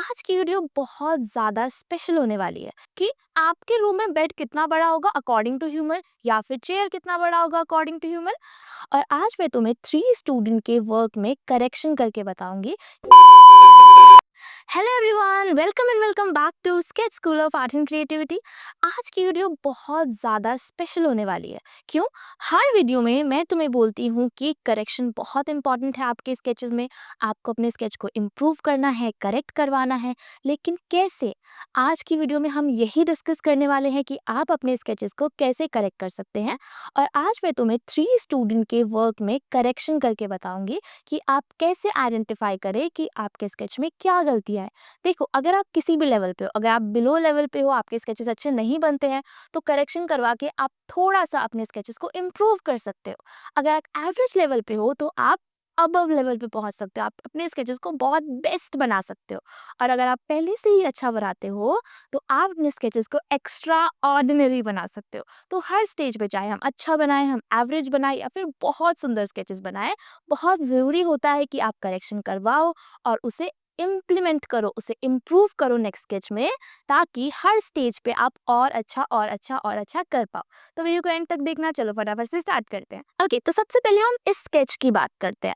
आज की वीडियो बहुत ज़्यादा स्पेशल होने वाली है कि आपके रूम में बेड कितना बड़ा होगा अकॉर्डिंग टू ह्यूमन या फिर चेयर कितना बड़ा होगा अकॉर्डिंग टू ह्यूमन। और आज मैं तुम्हें 3 स्टूडेंट के वर्क में करेक्शन करके बताऊंगी। Hello everyone, welcome and welcome back to sketch school of art and creativity. आज की वीडियो बहुत ज़्यादा स्पेशल होने वाली है। क्यों? हर वीडियो में मैं तुम्हें बोलती हूँ कि करेक्शन बहुत इंपॉर्टेंट है आपके स्केचेस में। आपको अपने स्केच को इम्प्रूव करना है, करेक्ट करवाना है, लेकिन कैसे? आज की वीडियो में हम यही डिस्कस करने वाले हैं कि आप अपने स्केचेस को कैसे करेक्ट कर सकते हैं। और आज मैं तुम्हें 3 स्टूडेंट के वर्क में करेक्शन करके बताऊंगी कि आप कैसे आइडेंटिफाई करें कि आपके स्केच में क्या गलतियाँ है। देखो, अगर आप किसी भी लेवल पे हो, अगर आप बिलो लेवल पे हो, आपके स्केचेस अच्छे नहीं बनते हैं, तो करेक्शन करवा के आप थोड़ा सा अपने स्केचेस को इम्प्रूव कर सकते हो। अगर आप एवरेज लेवल पे हो तो आप अबव लेवल पे पहुंच सकते हो, आप अपने स्केचेस को बहुत बेस्ट बना सकते हो। और अगर आप पहले से ही अच्छा बनाते हो तो आप अपने स्केचेस को एक्स्ट्रा ऑर्डिनरी बना सकते हो। तो हर स्टेज पे, चाहे हम अच्छा बनाए, हम एवरेज बनाए या फिर बहुत सुंदर स्केचेस बनाए, बहुत ज़रूरी होता है कि आप करेक्शन करवाओ और उसे इम्प्लीमेंट करो, उसे इम्प्रूव करो नेक्स्ट स्केच में, ताकि हर स्टेज पे आप और अच्छा और अच्छा और अच्छा कर पाओ। तो वीडियो को एंड तक देखना। चलो फटाफट से स्टार्ट करते हैं। ओके, तो सबसे पहले हम इस स्केच की बात करते हैं।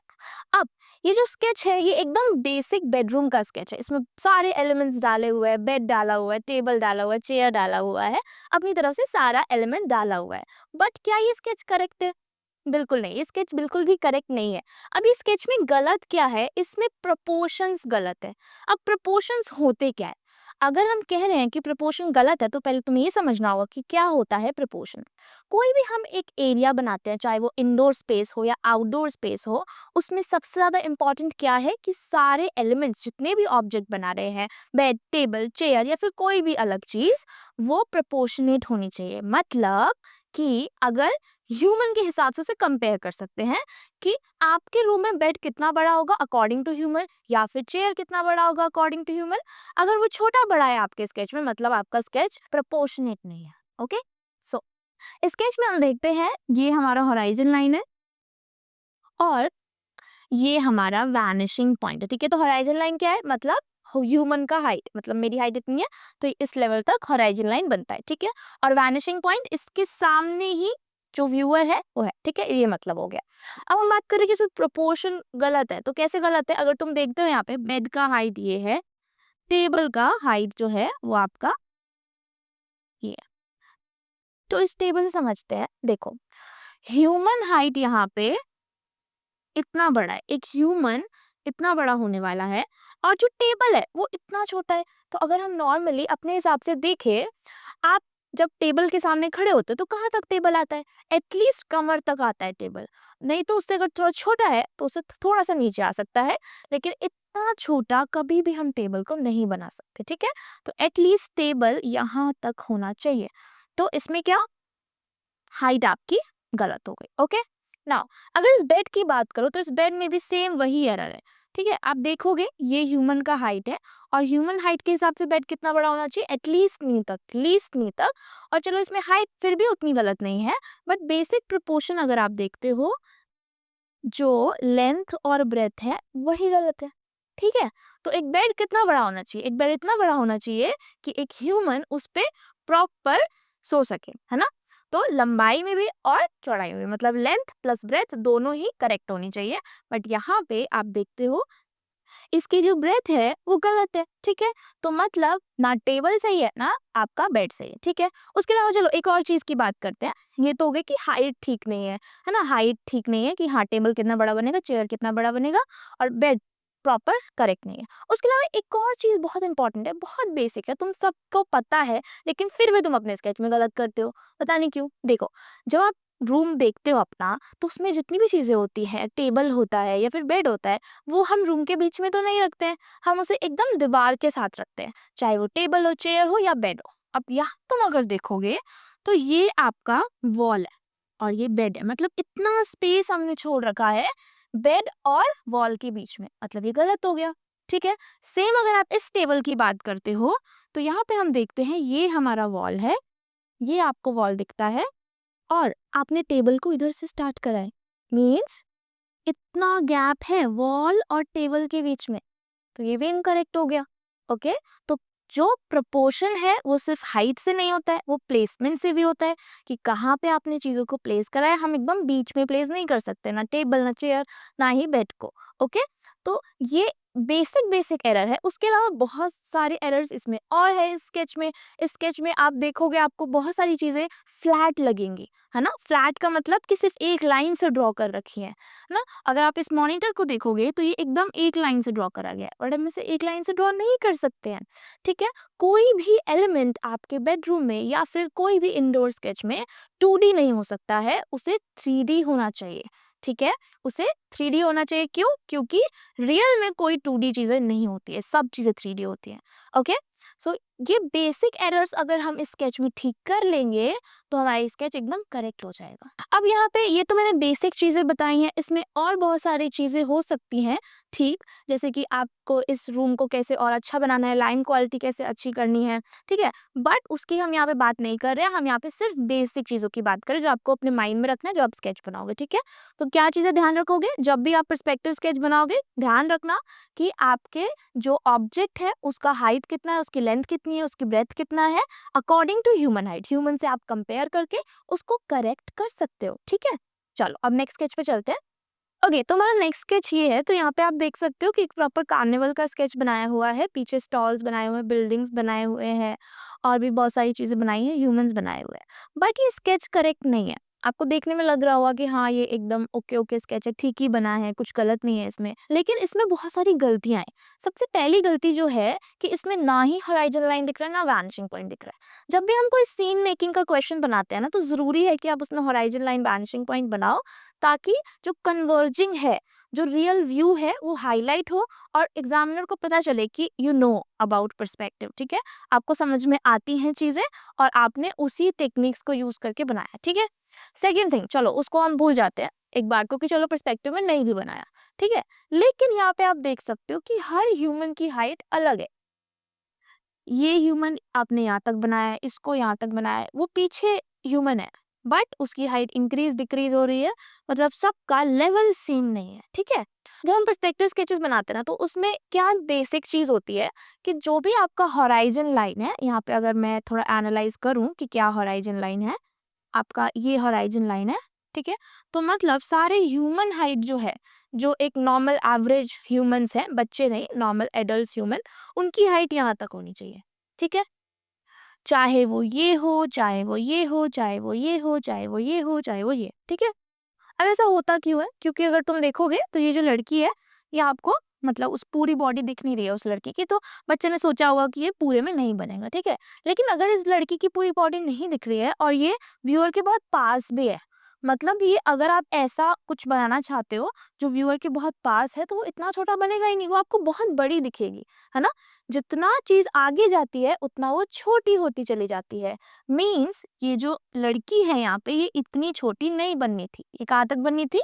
अब ये जो स्केच है ये एकदम बेसिक बेडरूम का स्केच है। इसमें सारे एलिमेंट्स डाले हुए हैं, बेड डाला हुआ है, टेबल डाला हुआ है, चेयर डाला हुआ है, अपनी तरफ से सारा एलिमेंट डाला हुआ है। बट क्या ये स्केच करेक्ट है? बिल्कुल नहीं, ये स्केच बिल्कुल भी करेक्ट नहीं है। अब इस स्केच में गलत क्या है? इसमें प्रोपोर्शंस गलत है। अब प्रोपोर्शंस होते क्या है? अगर हम कह रहे हैं कि प्रोपोर्शन गलत है तो पहले तुम्हें ये समझना होगा कि क्या होता है प्रोपोर्शन। कोई भी हम एक एरिया बनाते हैं, चाहे वो इंडोर स्पेस हो या आउटडोर स्पेस हो, उसमें सबसे ज्यादा इंपॉर्टेंट क्या है कि सारे एलिमेंट्स, जितने भी ऑब्जेक्ट बना रहे हैं, बेड, टेबल, चेयर या फिर कोई भी अलग चीज, वो प्रोपोर्शनेट होनी चाहिए। मतलब कि अगर ह्यूमन के हिसाब से उसे कंपेयर कर सकते हैं कि आपके रूम में बेड कितना बड़ा होगा अकॉर्डिंग टू ह्यूमन या फिर चेयर कितना बड़ा होगा अकॉर्डिंग टू ह्यूमन। अगर वो छोटा बड़ा है आपके स्केच में, मतलब आपका स्केच प्रोपोर्शनेट नहीं है। ओके, सो स्केच में हम देखते हैं ये हमारा होराइजन लाइन है और ये हमारा वैनिशिंग पॉइंट है। ठीक है, तो होराइजन लाइन क्या है? मतलब ह्यूमन का हाइट, मतलब मेरी हाइट इतनी है तो इस लेवल तक होराइजन लाइन बनता है। ठीक है, और वैनिशिंग पॉइंट इसके सामने ही जो व्यूअर है वो है। ठीक है, ये मतलब हो गया। अब हम बात करें कि इसमें प्रोपोर्शन गलत है तो कैसे गलत है? अगर तुम देखते हो यहाँ पे बेड का हाइट ये है, टेबल का हाइट जो है वो आपका ये है। तो इस टेबल से समझते हैं, देखो ह्यूमन हाइट यहाँ पे इतना बड़ा है, एक ह्यूमन इतना बड़ा होने वाला है और जो टेबल है वो इतना छोटा है। तो अगर हम नॉर्मली अपने हिसाब से देखें, आप जब टेबल के सामने खड़े होते हो तो कहाँ तक टेबल आता है? एटलीस्ट कमर तक आता है टेबल। नहीं तो उससे अगर थोड़ा छोटा है तो उससे थोड़ा सा नीचे आ सकता है, लेकिन इतना छोटा कभी भी हम टेबल को नहीं बना सकते। ठीक है, तो एटलीस्ट टेबल यहाँ तक होना चाहिए। तो इसमें क्या, हाइट आपकी गलत हो गई। ओके, नाउ अगर इस बेड की बात करो तो इस बेड में भी सेम वही एरर है। ठीक है, आप देखोगे ये ह्यूमन का हाइट है और ह्यूमन हाइट के हिसाब से बेड कितना बड़ा होना चाहिए? एटलीस्ट नी तक, लीस्ट नी तक। और चलो इसमें हाइट फिर भी उतनी गलत नहीं है, बट बेसिक प्रोपोर्शन अगर आप देखते हो, जो लेंथ और ब्रेथ है वही गलत है। ठीक है, तो एक बेड कितना बड़ा होना चाहिए? एक बेड इतना बड़ा होना चाहिए कि एक ह्यूमन उस पे प्रॉपर सो सके, है ना? तो लंबाई में भी और चौड़ाई में भी, मतलब लेंथ प्लस ब्रेथ दोनों ही करेक्ट होनी चाहिए। बट यहाँ पे आप देखते हो इसकी जो ब्रेथ है वो गलत है। ठीक है, तो मतलब ना टेबल सही है ना आपका बेड सही है। ठीक है, उसके अलावा चलो एक और चीज की बात करते हैं। ये तो हो गई कि हाइट ठीक नहीं है ना? हाइट ठीक नहीं है कि हाँ टेबल कितना बड़ा बनेगा, चेयर कितना बड़ा बनेगा, और बेड प्रॉपर करेक्ट नहीं है। उसके अलावा एक और चीज बहुत इंपॉर्टेंट है, बहुत बेसिक है, तुम सबको पता है, लेकिन फिर भी तुम अपने स्केच में गलत करते हो। पता नहीं क्यों। देखो, जब आप रूम देखते हो अपना, तो उसमें जितनी भी चीजें होती हैं, टेबल होता है या फिर बेड होता है, वो हम रूम के बीच में तो नहीं रखते हैं, हम उसे एकदम दीवार के साथ रखते हैं, चाहे वो टेबल हो, चेयर हो या बेड हो। अब यहाँ तुम अगर देखोगे तो ये आपका वॉल है और ये बेड है, मतलब इतना स्पेस हमने छोड़ रखा है बेड और वॉल के बीच में, मतलब ये गलत हो गया। ठीक है, सेम अगर आप इस टेबल की बात करते हो तो यहाँ पे हम देखते हैं ये हमारा वॉल है, ये आपको वॉल दिखता है और आपने टेबल को इधर से स्टार्ट करा है, मीन्स इतना गैप है वॉल और टेबल के बीच में, तो ये भी इनकरेक्ट हो गया। ओके। तो जो प्रपोर्शन है वो सिर्फ हाइट से नहीं होता है, वो प्लेसमेंट से भी होता है कि कहाँ पे आपने चीज़ों को प्लेस करा है। हम एकदम बीच में प्लेस नहीं कर सकते, ना टेबल, ना चेयर, ना ही बेड को। ओके, तो ये बेसिक बेसिक एरर है। उसके अलावा बहुत सारे एरर्स इसमें और है इस स्केच में। इस स्केच में आप देखोगे आपको बहुत सारी चीज़ें फ्लैट लगेंगी, है ना। फ्लैट का मतलब कि सिर्फ एक लाइन से ड्रॉ कर रखी है ना। अगर आप इस मॉनिटर को देखोगे तो ये एकदम एक लाइन से ड्रॉ करा गया है, और हम इसे एक लाइन से ड्रॉ नहीं कर सकते हैं, ठीक है। कोई भी एलिमेंट आपके बेडरूम में या फिर कोई भी इंडोर स्केच में 2D नहीं हो सकता है, उसे 3D होना चाहिए, ठीक है। उसे 3D होना चाहिए, क्यों? क्योंकि रियल में कोई 2D चीजें नहीं होती है, सब चीजें 3D होती हैं। ओके, सो ये बेसिक एरर्स अगर हम इस स्केच में ठीक कर लेंगे तो हमारी स्केच एकदम करेक्ट हो जाएगा। अब यहाँ पे ये तो मैंने बेसिक चीजें बताई हैं, इसमें और बहुत सारी चीजें हो सकती हैं, ठीक। जैसे कि आपको इस रूम को कैसे और अच्छा बनाना है, लाइन क्वालिटी कैसे अच्छी करनी है, ठीक है। बट उसकी हम यहाँ पे बात नहीं कर रहे हैं, हम यहाँ पे सिर्फ बेसिक चीजों की बात करें जो आपको अपने माइंड में रखना है जब आप स्केच बनाओगे, ठीक है। तो क्या चीजें ध्यान रखोगे जब भी आप पर्सपेक्टिव स्केच बनाओगे? ध्यान रखना कि आपके जो ऑब्जेक्ट है उसका हाइट कितना है, उसकी लेंथ कितनी है, उसकी ब्रेथ कितना है, according to human height. Human से आप कंपेयर करके उसको करेक्ट कर सकते हो, ठीक है। चलो अब नेक्स्ट स्केच पे चलते हैं। ओके, तो हमारा नेक्स्ट स्केच ये है। तो यहाँ पे आप देख सकते हो कि एक प्रॉपर कार्निवल का स्केच बनाया हुआ है। पीछे स्टॉल्स बनाए हुए हैं, बिल्डिंग्स बनाए हुए हैं, और भी बहुत सारी चीजें बनाई हैं, ह्यूमंस बनाए हुए हैं। बट ये स्केच करेक्ट नहीं है। आपको देखने में लग रहा होगा कि हाँ ये एकदम ओके ओके स्केच है, ठीक ही बना है, कुछ गलत नहीं है इसमें, लेकिन इसमें बहुत सारी गलतियां हैं। सबसे पहली गलती जो है कि इसमें ना ही हॉराइजन लाइन दिख रहा है, ना वैनिशिंग पॉइंट दिख रहा है। जब भी हम कोई सीन मेकिंग का क्वेश्चन बनाते हैं ना, तो जरूरी है कि आप उसमें हॉराइजन लाइन, वैनिशिंग पॉइंट बनाओ, ताकि जो कन्वर्जिंग है, जो रियल व्यू है, वो हाईलाइट हो और एग्जामिनर को पता चले कि यू नो अबाउट पर्सपेक्टिव, ठीक है। आपको समझ में आती हैं चीजें और आपने उसी टेक्निक्स को यूज करके बनाया, ठीक है। सेकेंड थिंग, चलो उसको हम भूल जाते हैं एक बार को कि चलो पर्सपेक्टिव में नहीं भी बनाया, ठीक है। लेकिन यहाँ पे आप देख सकते हो कि हर ह्यूमन की हाइट अलग है। ये ह्यूमन आपने यहाँ तक बनाया है, इसको यहाँ तक बनाया है, वो पीछे ह्यूमन है बट उसकी हाइट इंक्रीज डिक्रीज हो रही है, मतलब सबका लेवल सेम नहीं है, ठीक है। जब हम पर्सपेक्टिव स्केचेस बनाते हैं ना, तो उसमें क्या बेसिक चीज होती है कि जो भी आपका हॉराइजन लाइन है, यहाँ पे अगर मैं थोड़ा एनालाइज करूं कि क्या हॉराइजन लाइन है, आपका ये हॉराइजन लाइन है, ठीक है। तो मतलब सारे ह्यूमन हाइट जो है, जो एक नॉर्मल एवरेज ह्यूमंस है, बच्चे नहीं, नॉर्मल एडल्ट ह्यूमन, उनकी हाइट यहाँ तक होनी चाहिए, ठीक है। चाहे वो ये हो, चाहे वो ये हो, चाहे वो ये हो, चाहे वो ये हो, चाहे वो ये, ठीक है। अब ऐसा होता क्यों है? क्योंकि अगर तुम देखोगे तो ये जो लड़की है, ये आपको मतलब उस पूरी बॉडी दिख नहीं रही है उस लड़की की, तो बच्चे ने सोचा होगा कि ये पूरे में नहीं बनेगा, ठीक है। लेकिन अगर इस लड़की की पूरी बॉडी नहीं दिख रही है और ये व्यूअर के बहुत पास भी है, मतलब ये अगर आप ऐसा कुछ बनाना चाहते हो जो व्यूअर के बहुत पास है, तो वो इतना छोटा बनेगा ही नहीं, वो आपको बहुत बड़ी दिखेगी, है ना। जितना चीज आगे जाती है उतना वो छोटी होती चली जाती है। मीन्स ये जो लड़की है यहाँ पे, ये इतनी छोटी नहीं बननी थी। ये कहाँ तक बननी थी?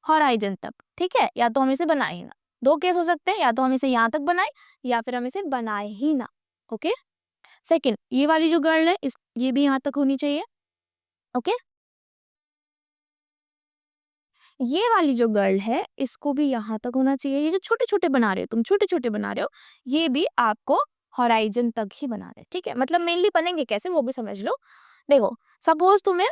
हॉराइजन तक, ठीक है। या तो हम इसे बनाए ही ना, दो केस हो सकते हैं, या तो हम इसे यहाँ तक बनाए या फिर हम इसे बनाए ही ना। ओके, सेकंड, ये वाली जो गर्ल है, इस ये भी यहाँ तक होनी चाहिए। ओके, ये वाली जो गर्ल है, इसको भी यहाँ तक होना चाहिए। ये जो छोटे छोटे बना रहे हो तुम, छोटे छोटे बना रहे हो, ये भी आपको हॉराइजन तक ही बनाना है, ठीक है। मतलब मेनली बनेंगे कैसे वो भी समझ लो। देखो, सपोज तुम्हें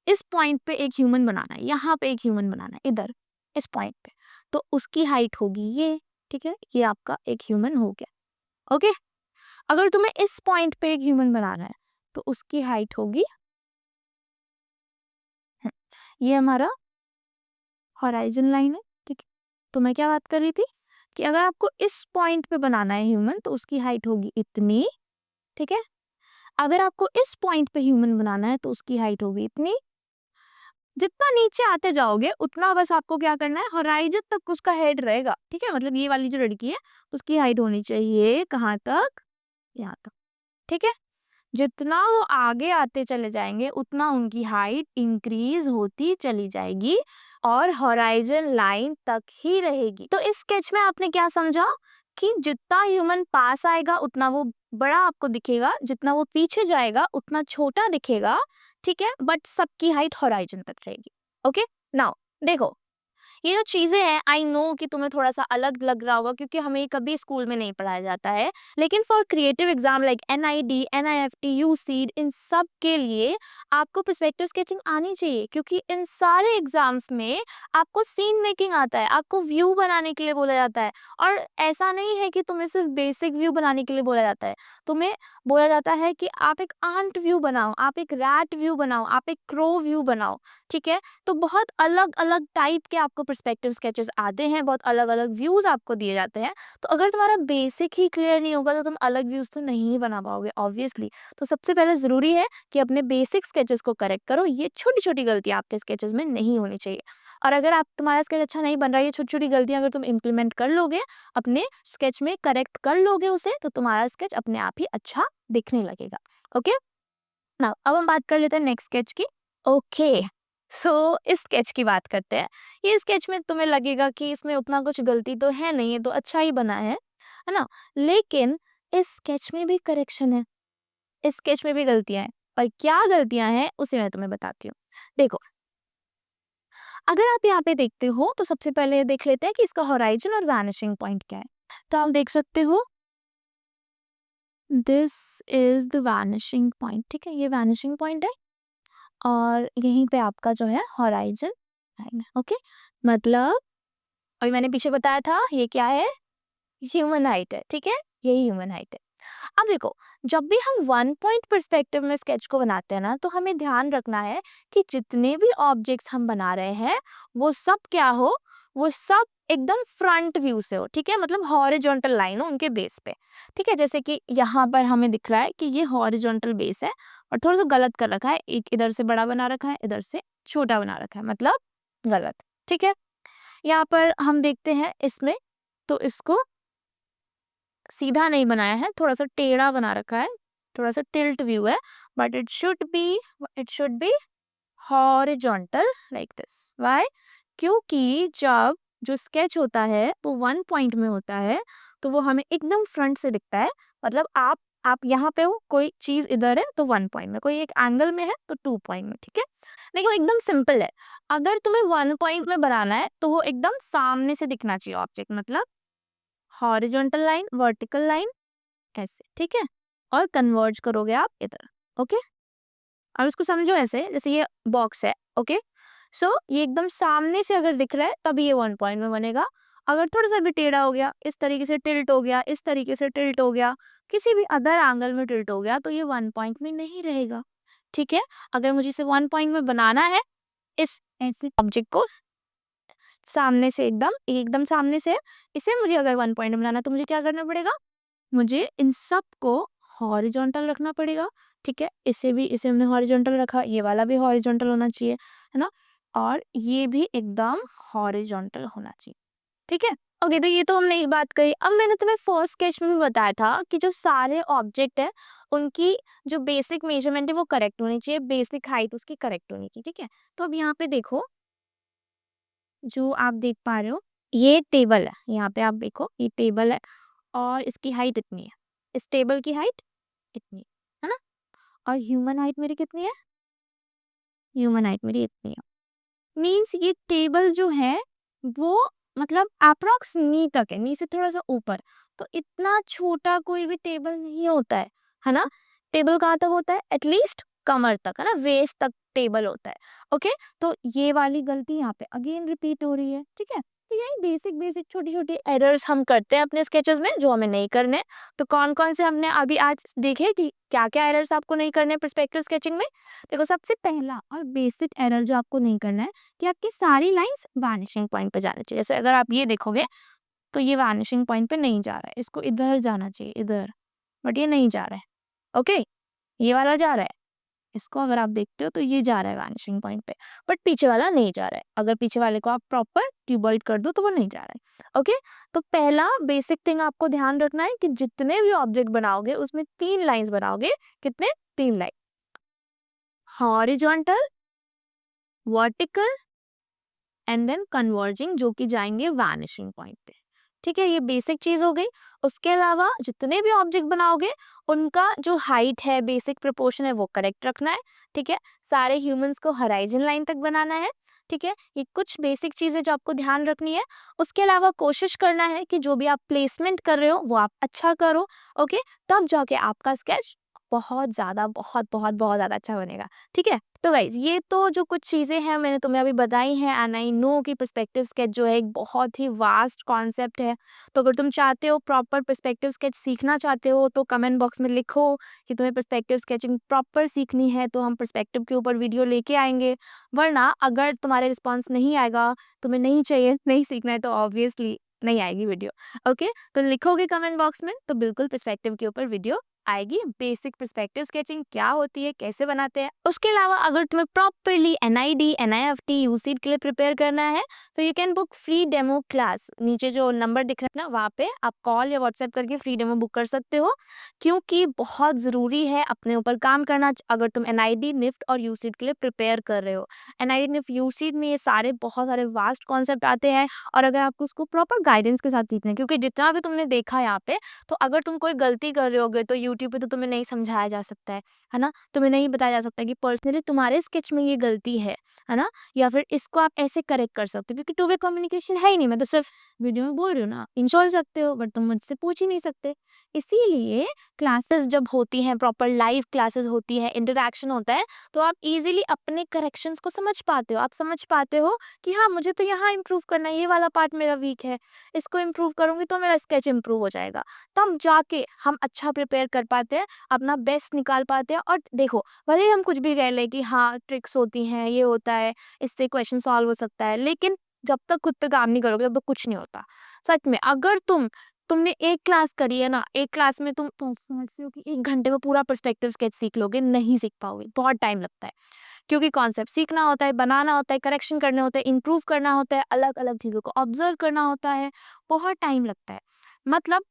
इस पॉइंट पे एक ह्यूमन बनाना है, यहाँ पे एक ह्यूमन बनाना है, इधर इस पॉइंट पे, तो उसकी हाइट होगी ये, ठीक है। ये आपका एक ह्यूमन हो गया। ओके, अगर तुम्हें इस पॉइंट पे एक ह्यूमन बनाना है तो उसकी हाइट होगी, हम्म, ये हमारा हॉराइजन लाइन है, ठीक है। तो मैं क्या बात कर रही थी कि अगर आपको इस पॉइंट पे बनाना है ह्यूमन, तो उसकी हाइट होगी इतनी, ठीक है। अगर आपको इस पॉइंट पे ह्यूमन बनाना है तो उसकी हाइट होगी इतनी। जितना नीचे आते जाओगे उतना बस आपको क्या करना है, होराइजन तक उसका हेड रहेगा, ठीक है। मतलब ये वाली जो लड़की है उसकी हाइट होनी चाहिए कहाँ तक? यहाँ तक, ठीक है। जितना वो आगे आते चले जाएंगे उतना उनकी हाइट इंक्रीज होती चली जाएगी और होराइजन लाइन तक ही रहेगी। तो इस स्केच में आपने क्या समझा कि जितना ह्यूमन पास आएगा उतना वो बड़ा आपको दिखेगा, जितना वो पीछे जाएगा उतना छोटा दिखेगा, ठीक है। बट सबकी हाइट होराइजन तक रहेगी। ओके, नाउ देखो, ये जो चीज़ें हैं, आई नो कि तुम्हें थोड़ा-सा अलग लग रहा होगा क्योंकि हमें ये कभी स्कूल में नहीं पढ़ाया जाता है। लेकिन for creative exam like NID, NIFT, UCEED, इन सब के लिए आपको पर्सपेक्टिव स्केचिंग आनी चाहिए क्योंकि इन सारे एग्ज़ाम्स में आपको सीन मेकिंग आता है, आपको व्यू बनाने के लिए बोला जाता है। और ऐसा नहीं है कि तुम्हें सिर्फ़ बेसिक व्यू बनाने के लिए बोला जाता है। तुम्हें बोला जाता है कि आप एक आंट व्यू बनाओ, आप एक रैट व्यू बनाओ, आप एक क्रो व्यू बनाओ, ठीक है? तो बहुत अलग-अलग टाइप के आपको पर्सपेक्टिव स्केचेस आते हैं, बहुत अलग-अलग व्यूज़ आपको दिए जाते हैं। तो अगर तुम्हारा बेसिक ही क्लियर नहीं होगा तो तुम अलग व्यूज़ तो नहीं बना पाओगे ऑब्वियसली। तो सबसे पहले ज़रूरी है कि अपने बेसिक स्केचेस को करेक्ट करो। ये छोटी-छोटी गलतियाँ आपके स्केचेस में नहीं होनी चाहिए। और अगर आप तुम्हारा स्केच अच्छा नहीं बन रहा है, ये छोटी-छोटी गलतियाँ अगर तुम इम्प्लीमेंट कर लोगे, अपने स्केच में करेक्ट कर लोगे उसे, तो तुम्हारा स्केच अपने आप ही अच्छा दिखने लगेगा। ओके? नाउ अब हम बात कर लेते हैं नेक्स्ट स्केच की। ओके, सो इस स्केच की बात करते हैं। ये स्केच में तुम्हें लगेगा कि इसमें उतना कुछ गलती तो है नहीं, ये तो अच्छा ही बना है ना? लेकिन इस स्केच में भी करेक्शन है, इस स्केच में भी गलतियाँ हैं। पर क्या गलतियाँ हैं उसे मैं तुम्हें बताती हूँ। देखो, अगर आप यहाँ पे देखते हो तो सबसे पहले देख लेते हैं कि इसका होराइज़न और वैनिशिंग पॉइंट क्या है। तो आप देख सकते हो this is the vanishing point, ठीक है? ये वैनिशिंग पॉइंट है और यहीं पे आपका जो है होराइज़न आएगा, ओके? मतलब अभी मैंने पीछे बताया था ये क्या है? ह्यूमन हाइट है, ठीक है? यही ह्यूमन हाइट है। अब देखो, जब भी हम वन पॉइंट पर्सपेक्टिव में स्केच को बनाते हैं ना, तो हमें ध्यान रखना है कि जितने भी ऑब्जेक्ट्स हम बना रहे हैं, वो सब क्या हो? वो सब एकदम फ्रंट व्यू से हो, ठीक है? मतलब हॉरिजॉन्टल लाइन हो उनके बेस पे, ठीक है? जैसे कि यहाँ पर हमें दिख रहा है कि ये हॉरिजॉन्टल बेस है और थोड़ा-सा गलत कर रखा है। एक इधर से बड़ा बना रखा है, इधर से छोटा बना रखा है, मतलब गलत, ठीक है? यहाँ पर हम देखते हैं इसमें, तो इसको सीधा नहीं बनाया है, थोड़ा-सा टेढ़ा बना रखा है, थोड़ा-सा टिल्ट व्यू है, but it should be horizontal like this. Why? क्योंकि जब जो स्केच होता है वो वन पॉइंट में होता है, तो वो हमें एकदम फ्रंट से दिखता है। मतलब आप यहाँ पे हो, कोई चीज़ इधर है तो वन पॉइंट में, कोई एक एंगल में है तो टू पॉइंट में, ठीक है? देखो एकदम सिंपल है। अगर तुम्हें वन पॉइंट में बनाना है, तो वो एकदम सामने से दिखना चाहिए ऑब्जेक्ट, मतलब हॉरिजॉन्टल लाइन, वर्टिकल लाइन ऐसे, ठीक है? और कन्वर्ज करोगे आप इधर, ओके? और उसको समझो ऐसे, जैसे ये बॉक्स है, ओके? सो ये एकदम सामने से अगर दिख रहा है तभी ये वन पॉइंट में बनेगा। अगर थोड़ा-सा भी टेढ़ा हो गया, इस तरीके से टिल्ट हो गया, इस तरीके से टिल्ट हो गया, किसी भी अदर एंगल में टिल्ट हो गया, तो ये वन पॉइंट में नहीं रहेगा, ठीक है? अगर मुझे इसे वन पॉइंट में बनाना है, इस ऐसे ऑब्जेक्ट को सामने से एकदम सामने से इसे मुझे अगर वन पॉइंट में बनाना है, तो मुझे क्या करना पड़ेगा? मुझे इन सब को हॉरिजॉन्टल रखना पड़ेगा, ठीक है? इसे हमने हॉरिजॉन्टल रखा, ये वाला भी हॉरिजॉन्टल होना चाहिए, है ना? और ये भी एकदम हॉरिजॉन्टल होना चाहिए, ठीक है? ओके, तो ये तो हमने एक बात कही। अब मैंने तुम्हें फर्स्ट स्केच में भी बताया था कि जो सारे ऑब्जेक्ट है, उनकी जो बेसिक मेजरमेंट है वो करेक्ट होनी चाहिए, बेसिक हाइट उसकी करेक्ट होनी चाहिए, ठीक है? तो अब यहाँ पे देखो, जो आप देख पा रहे हो, ये टेबल है, यहाँ पे आप देखो ये टेबल है और इसकी हाइट इतनी है। इस टेबल की हाइट इतनी है ना? और ह्यूमन हाइट मेरी कितनी है? ह्यूमन हाइट मेरी इतनी है। मीन्स ये टेबल जो है वो मतलब अप्रॉक्स नी तक है, नी से थोड़ा-सा ऊपर। तो इतना छोटा कोई भी टेबल नहीं होता है ना? टेबल कहाँ तक होता है? एटलीस्ट कमर तक, है ना? वेस्ट तक टेबल होता है। ओके? तो ये वाली गलती यहाँ पे अगेन रिपीट हो रही है, ठीक है? तो यही बेसिक छोटी-छोटी एरर्स हम करते हैं अपने स्केचेस में जो हमें नहीं करने। तो कौन-कौन से हमने अभी आज देखे कि क्या-क्या एरर्स आपको नहीं करने हैं पर्सपेक्टिव स्केचिंग में? देखो सबसे पहला और बेसिक एरर जो आपको नहीं करना है कि आपकी सारी लाइंस वैनिशिंग पॉइंट पे जानी चाहिए। जैसे अगर आप ये देखोगे तो ये वैनिशिंग पॉइंट पे नहीं जा रहा है, इसको इधर जाना चाहिए, इधर, बट ये नहीं जा रहा है, ओके? ये वाला जा रहा है, इसको अगर आप देखते हो तो ये जा रहा है वैनिशिंग पॉइंट पे, बट पीछे वाला नहीं जा रहा है। अगर पीछे वाले को आप प्रॉपर क्यूबॉइड कर दो तो वो नहीं जा रहा है, ओके? तो पहला बेसिक थिंग आपको ध्यान रखना है कि जितने भी ऑब्जेक्ट बनाओगे उसमें 3 लाइन्स बनाओगे, कितने? 3 line, horizontal, vertical and then converging, जो कि जाएंगे वैनिशिंग पॉइंट पे, ठीक है, ये बेसिक चीज़ हो गई। उसके अलावा जितने भी ऑब्जेक्ट बनाओगे, उनका जो हाइट है, बेसिक प्रोपोर्शन है, वो करेक्ट रखना है, ठीक है? सारे ह्यूमन्स को होराइज़न लाइन तक बनाना है, ठीक है? ये कुछ बेसिक चीज़ें जो आपको ध्यान रखनी है। उसके अलावा कोशिश करना है कि जो भी आप प्लेसमेंट कर रहे हो, वो आप अच्छा करो, ओके? तब जाके आपका स्केच बहुत ज़्यादा, बहुत ज़्यादा अच्छा बनेगा, ठीक है? तो गाइज़, ये तो जो कुछ चीज़ें हैं मैंने तुम्हें अभी बताई हैं, एंड आई नो कि पर्सपेक्टिव स्केच जो है एक बहुत ही वास्ट कॉन्सेप्ट है। तो अगर तुम चाहते हो प्रॉपर पर्सपेक्टिव स्केच सीखना चाहते हो, तो कमेंट बॉक्स में लिखो कि तुम्हें पर्सपेक्टिव स्केचिंग प्रॉपर सीखनी है, तो हम पर्सपेक्टिव के ऊपर वीडियो लेके आएँगे। वरना अगर तुम्हारे रिस्पॉन्स नहीं आएगा, तुम्हें नहीं चाहिए, नहीं सीखना है, तो ऑब्वियसली नहीं आएगी वीडियो, ओके? तो लिखोगे कमेंट बॉक्स में, तो बिल्कुल पर्सपेक्टिव के ऊपर वीडियो आएगी। बेसिक पर्सपेक्टिव स्केचिंग क्या होती है, कैसे बनाते हैं। उसके अलावा अगर तुम्हें प्रॉपरली एनआईडी, एनआईएफटी, यूसीड के लिए प्रिपेयर करना है, तो you can book free demo class. नीचे जो नंबर दिख रहा है ना, वहाँ पे आप कॉल या व्हाट्सएप करके फ्री डेमो बुक कर सकते हो, क्योंकि बहुत ज़रूरी है अपने ऊपर काम करना अगर तुम एनआईडी, निफ्ट और यूसीड के लिए प्रिपेयर कर रहे हो। एनआईडी, निफ्ट, यूसीड में ये सारे बहुत सारे वास्ट कॉन्सेप्ट आते हैं, और अगर आपको उसको प्रॉपर गाइडेंस के साथ सीखना है, क्योंकि जितना भी तुमने देखा यहाँ पे, तो अगर तुम कोई गलती कर रहे होगे, तो यूट्यूब पे तो तुम्हें नहीं समझाया जा सकता है ना? तुम्हें नहीं बताया जा सकता कि पर्सनली तुम्हारे स्केच में ये गलती है ना? या फिर इसको आप ऐसे करेक्ट कर सकते हो, क्योंकि टू वे कम्युनिकेशन है ही नहीं। मैं तो सिर्फ वीडियो में बोल रही हूँ ना, इंस्टॉल सकते हो, बट तुम मुझसे पूछ ही नहीं सकते। इसीलिए क्लासेस जब होती हैं, प्रॉपर लाइव क्लासेस होती है, इंटरेक्शन होता है, तो आप इजीली अपने करेक्शंस को समझ पाते हो। आप समझ पाते हो कि हाँ, मुझे तो यहाँ इम्प्रूव करना है, ये वाला पार्ट मेरा वीक है, इसको इम्प्रूव करूंगी तो मेरा स्केच इम्प्रूव हो जाएगा। तब जाके हम अच्छा प्रिपेयर कर पाते हैं, अपना बेस्ट निकाल पाते हैं। और देखो, भले ही हम कुछ भी कह लें कि हाँ ट्रिक्स होती हैं, ये होता है, इससे क्वेश्चन सॉल्व हो सकता है, लेकिन जब तक खुद पे काम नहीं करोगे तब तक कुछ नहीं होता। सच में, अगर तुमने एक क्लास करी है ना, एक क्लास में तुम समझते हो कि 1 घंटे में पूरा पर्सपेक्टिव स्केच सीख लोगे, नहीं सीख पाओगे, बहुत टाइम लगता है। क्योंकि कॉन्सेप्ट सीखना होता है, बनाना होता है, करेक्शन करने होते हैं, इम्प्रूव करना होता है, अलग-अलग चीज़ों को ऑब्ज़र्व करना होता है, बहुत टाइम लगता है। मतलब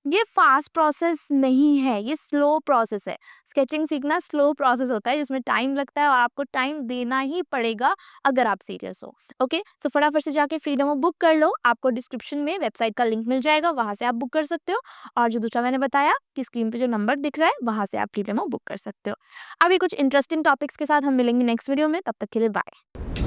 ये फास्ट प्रोसेस नहीं है, ये स्लो प्रोसेस है। स्केचिंग सीखना स्लो प्रोसेस होता है, जिसमें टाइम लगता है, और आपको टाइम देना ही पड़ेगा अगर आप सीरियस हो। ओके? सो फटाफट से जाके फ्री डेमो बुक कर लो। आपको डिस्क्रिप्शन में वेबसाइट का लिंक मिल जाएगा, वहाँ से आप बुक कर सकते हो। और जो दूसरा मैंने बताया कि स्क्रीन पे जो नंबर दिख रहा है, वहाँ से आप फ्री डेमो बुक कर सकते हो। अभी कुछ इंटरेस्टिंग टॉपिक्स के साथ हम मिलेंगे नेक्स्ट वीडियो में, तब तक के लिए बाय।